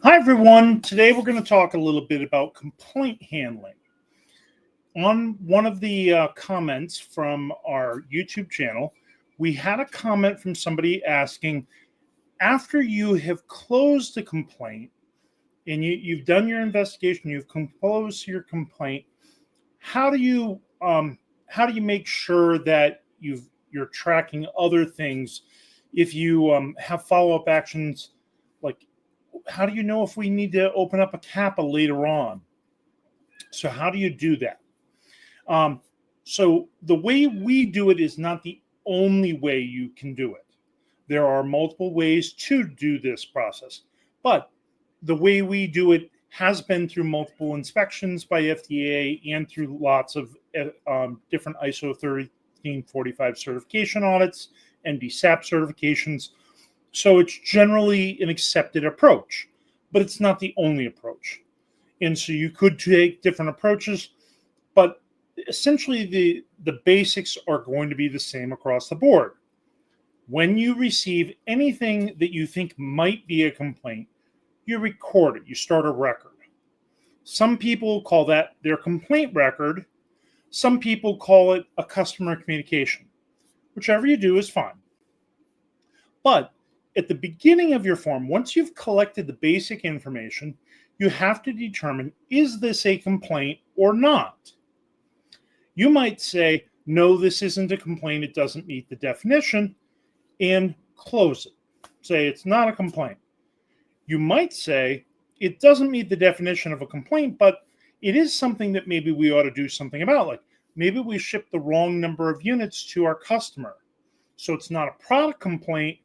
Hi, everyone. Today we're going to talk a little bit about complaint handling. On one of the comments from our YouTube channel, we had a comment from somebody asking, after you have closed a complaint and you've done your investigation, you've closed your complaint, how do you make sure that you're tracking other things? If you have follow-up actions, like how do you know if we need to open up a CAPA later on? So how do you do that? So the way we do it is not the only way you can do it. There are multiple ways to do this process, but the way we do it has been through multiple inspections by FDA and through lots of different ISO 1345 certification audits and BSAP certifications. So it's generally an accepted approach, but it's not the only approach. And so you could take different approaches, but essentially the basics are going to be the same across the board. When you receive anything that you think might be a complaint, you record it. You start a record. Some people call that their complaint record. Some people call it a customer communication. Whichever you do is fine. But at the beginning of your form, once you've collected the basic information, you have to determine, is this a complaint or not? You might say, no, this isn't a complaint. It doesn't meet the definition, and close it. Say it's not a complaint. You might say, it doesn't meet the definition of a complaint, but it is something that maybe we ought to do something about. Like maybe we shipped the wrong number of units to our customer. So it's not a product complaint,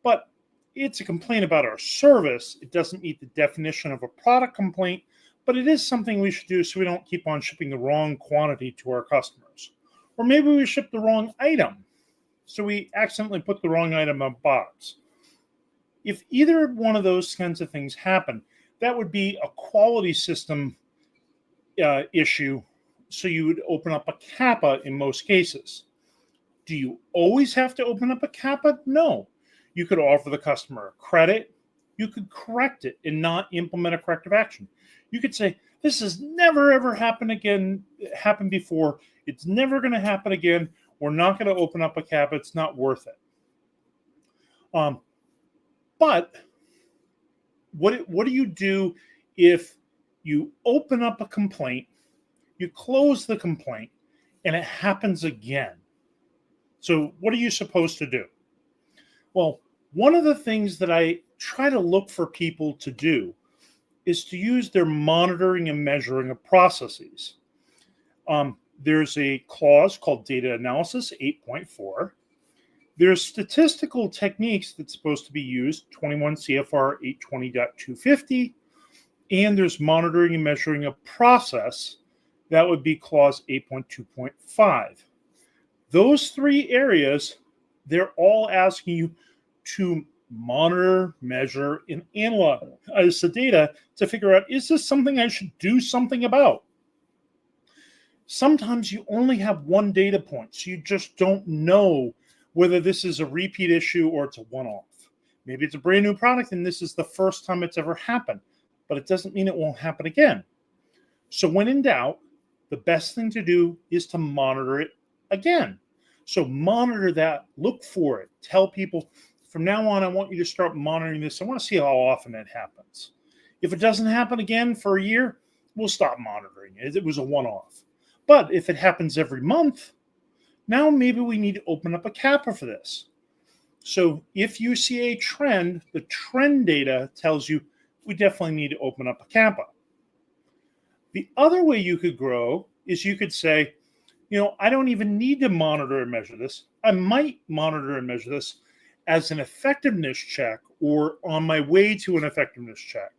but it's a complaint about our service. It doesn't meet the definition of a product complaint, but it is something we should do so we don't keep on shipping the wrong quantity to our customers. Or maybe we shipped the wrong item, so we accidentally put the wrong item on a box. If either one of those kinds of things happen, that would be a quality system issue, so you would open up a CAPA in most cases. Do you always have to open up a CAPA? No. You could offer the customer a credit. You could correct it and not implement a corrective action. You could say, this has never, ever happened before. It's never going to happen again. We're not going to open up a CAPA. It's not worth it. But what do you do if you open up a complaint, you close the complaint, and it happens again? So what are you supposed to do? Well, one of the things that I try to look for people to do is to use their monitoring and measuring of processes. There's a clause called data analysis 8.4. There's statistical techniques that's supposed to be used, 21 CFR 820.250, and there's monitoring and measuring a process. That would be clause 8.2.5. Those three areas, they're all asking you to monitor, measure, and analyze the data to figure out, is this something I should do something about? Sometimes you only have one data point, so you just don't know whether this is a repeat issue or it's a one-off. Maybe it's a brand new product and this is the first time it's ever happened, but it doesn't mean it won't happen again. So when in doubt, the best thing to do is to monitor it again. So monitor that, look for it, tell people, from now on, I want you to start monitoring this. I want to see how often it happens. If it doesn't happen again for a year, we'll stop monitoring it. It was a one-off. But if it happens every month, now maybe we need to open up a CAPA for this. So if you see a trend, the trend data tells you we definitely need to open up a CAPA. The other way you could grow is you could say, I don't even need to monitor and measure this. I might monitor and measure this as an effectiveness check or on my way to an effectiveness check.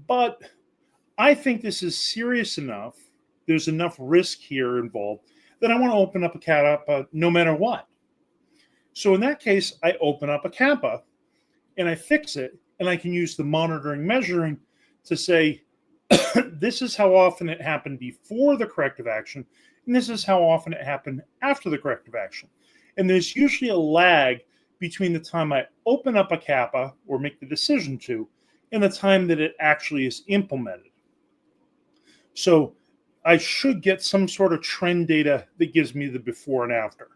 But I think this is serious enough, there's enough risk here involved, that I want to open up a CAPA no matter what. So in that case, I open up a CAPA and I fix it, and I can use the monitoring measuring to say, this is how often it happened before the corrective action, and this is how often it happened after the corrective action. And there's usually a lag between the time I open up a CAPA or make the decision to and the time that it actually is implemented. So I should get some sort of trend data that gives me the before and after.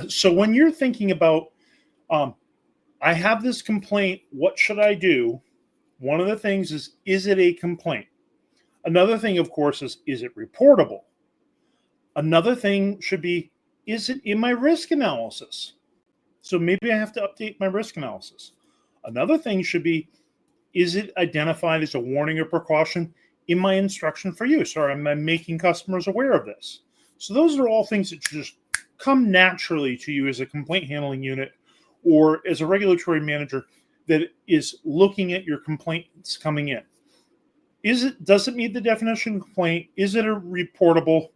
So when you're thinking about, I have this complaint, what should I do? One of the things is it a complaint? Another thing, of course, is it reportable? Another thing should be, is it in my risk analysis? So maybe I have to update my risk analysis. Another thing should be, is it identified as a warning or precaution in my instruction for use? Or am I making customers aware of this? So those are all things that just come naturally to you as a complaint handling unit or as a regulatory manager that is looking at your complaints coming in. Does it meet the definition of complaint? Is it a reportable?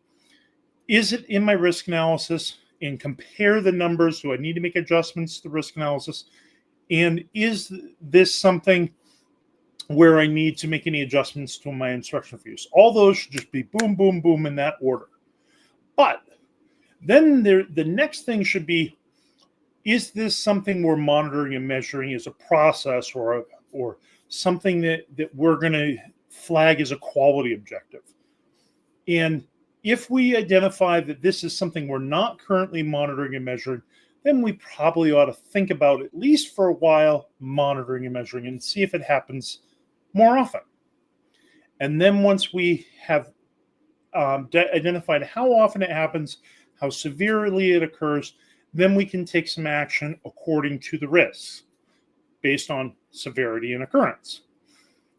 Is it in my risk analysis? And compare the numbers. Do I need to make adjustments to the risk analysis? And is this something where I need to make any adjustments to my instruction for use? All those should just be boom, boom, boom in that order. But then the next thing should be, is this something we're monitoring and measuring as a process or something that we're going to flag as a quality objective? And if we identify that this is something we're not currently monitoring and measuring, then we probably ought to think about, at least for a while, monitoring and measuring and see if it happens more often. And then once we have identified how often it happens, how severely it occurs, then we can take some action according to the risks based on severity and occurrence.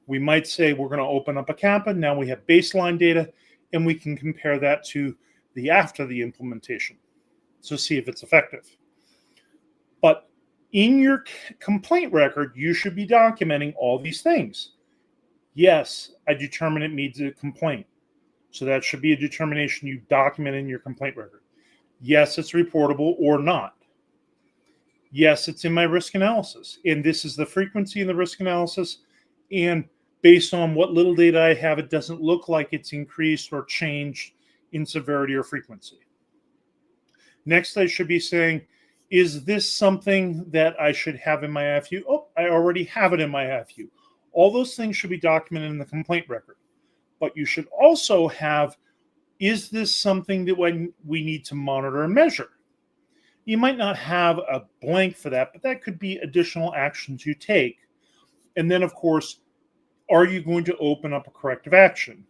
We might say we're going to open up a CAPA. Now we have baseline data, and we can compare that to the after the implementation to see if it's effective. But in your complaint record, you should be documenting all these things. Yes, I determine it needs a complaint. So that should be a determination you document in your complaint record. Yes, it's reportable or not. Yes, it's in my risk analysis. And this is the frequency in the risk analysis. And based on what little data I have, it doesn't look like it's increased or changed in severity or frequency. Next, I should be saying, is this something that I should have in my IFU? Oh, I already have it in my IFU. All those things should be documented in the complaint record. But you should also have, is this something that we need to monitor and measure? You might not have a blank for that, but that could be additional actions you take. And then, of course, are you going to open up a corrective action?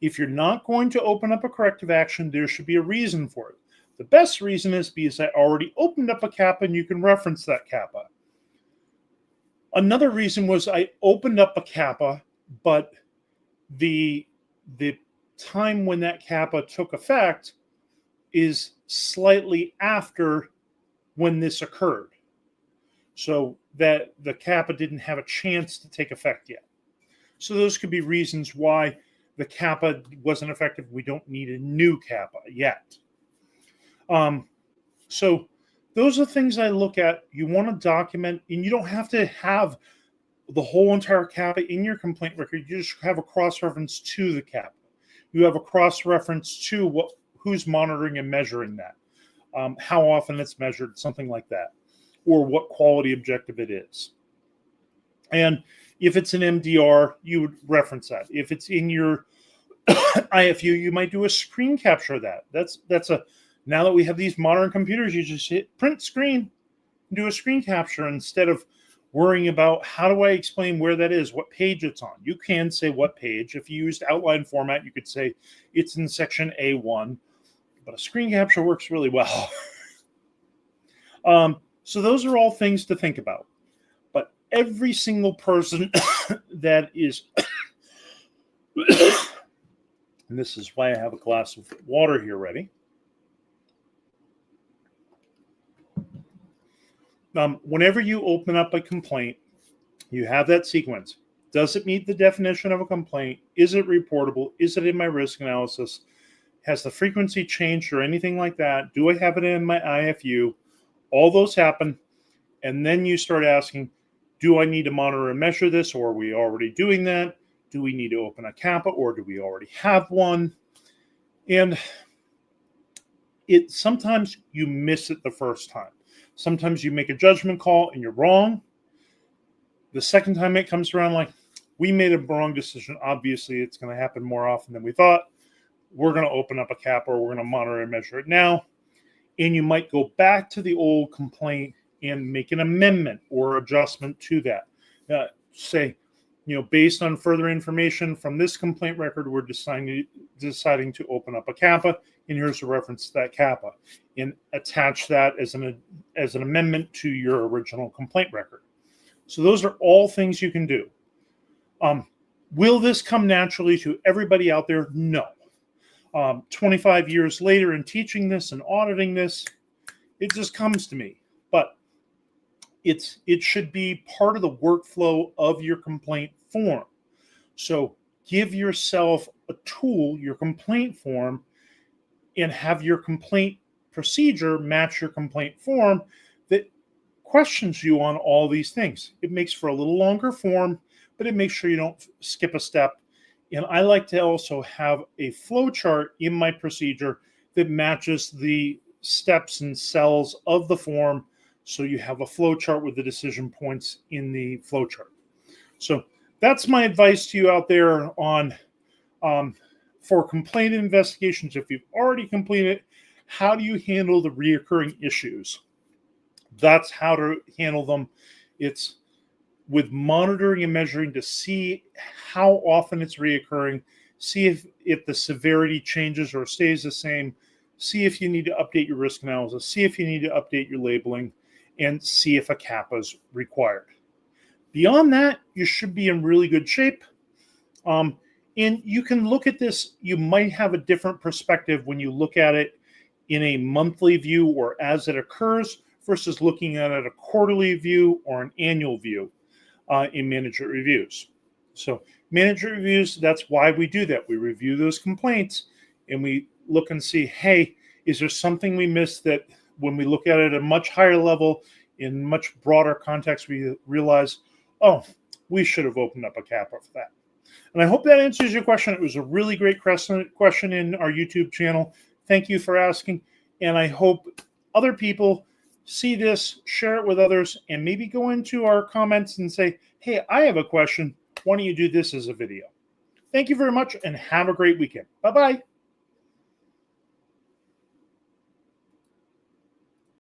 If you're not going to open up a corrective action, there should be a reason for it. The best reason is because I already opened up a CAPA and you can reference that CAPA. Another reason was I opened up a CAPA, but the time when that CAPA took effect is slightly after when this occurred. So that the CAPA didn't have a chance to take effect yet. So those could be reasons why the CAPA wasn't effective. We don't need a new CAPA yet. So those are things I look at. You want to document, and you don't have to have the whole entire CAPA in your complaint record. You just have a cross-reference to the CAPA. You have a cross-reference to who's monitoring and measuring that, how often it's measured, something like that, or what quality objective it is. And if it's an MDR, you would reference that. If it's in your IFU, you might do a screen capture of that. Now that we have these modern computers, you just hit print screen, do a screen capture instead of worrying about how do I explain where that is, what page it's on. You can say what page. If you used outline format, you could say it's in section A1, but a screen capture works really well. So those are all things to think about. But every single person that is, and this is why I have a glass of water here ready. Whenever you open up a complaint, you have that sequence. Does it meet the definition of a complaint? Is it reportable? Is it in my risk analysis? Has the frequency changed or anything like that? Do I have it in my IFU? All those happen. And then you start asking, do I need to monitor and measure this, or are we already doing that? Do we need to open a CAPA, or do we already have one? And sometimes you miss it the first time. Sometimes you make a judgment call and you're wrong. The second time it comes around, like, we made a wrong decision. Obviously, it's going to happen more often than we thought. We're going to open up a CAPA, or we're going to monitor and measure it now. And you might go back to the old complaint and make an amendment or adjustment to that. Say, based on further information from this complaint record, we're deciding to open up a CAPA, and here's a reference to that CAPA, and attach that as an amendment to your original complaint record. So those are all things you can do. Will this come naturally to everybody out there? No. 25 years later in teaching this and auditing this, it just comes to me. But it should be part of the workflow of your complaint form. So give yourself a tool, your complaint form, and have your complaint procedure match your complaint form that questions you on all these things. It makes for a little longer form, but it makes sure you don't skip a step. And I like to also have a flow chart in my procedure that matches the steps and cells of the form. So you have a flow chart with the decision points in the flow chart. So that's my advice to you out there on for complaint investigations. If you've already completed, how do you handle the reoccurring issues? That's how to handle them. It's with monitoring and measuring to see how often it's reoccurring, see if the severity changes or stays the same, see if you need to update your risk analysis, see if you need to update your labeling, and see if a CAPA is required. Beyond that, you should be in really good shape. And you can look at this, you might have a different perspective when you look at it in a monthly view or as it occurs versus looking at it a quarterly view or an annual view in management reviews. So management reviews, that's why we do that. We review those complaints and we look and see, hey, is there something we missed that when we look at it at a much higher level, in much broader context, we realize, oh, we should have opened up a CAPA for that. And I hope that answers your question. It was a really great question in our YouTube channel. Thank you for asking. And I hope other people see this, share it with others, and maybe go into our comments and say, hey, I have a question. Why don't you do this as a video? Thank you very much and have a great weekend. Bye-bye.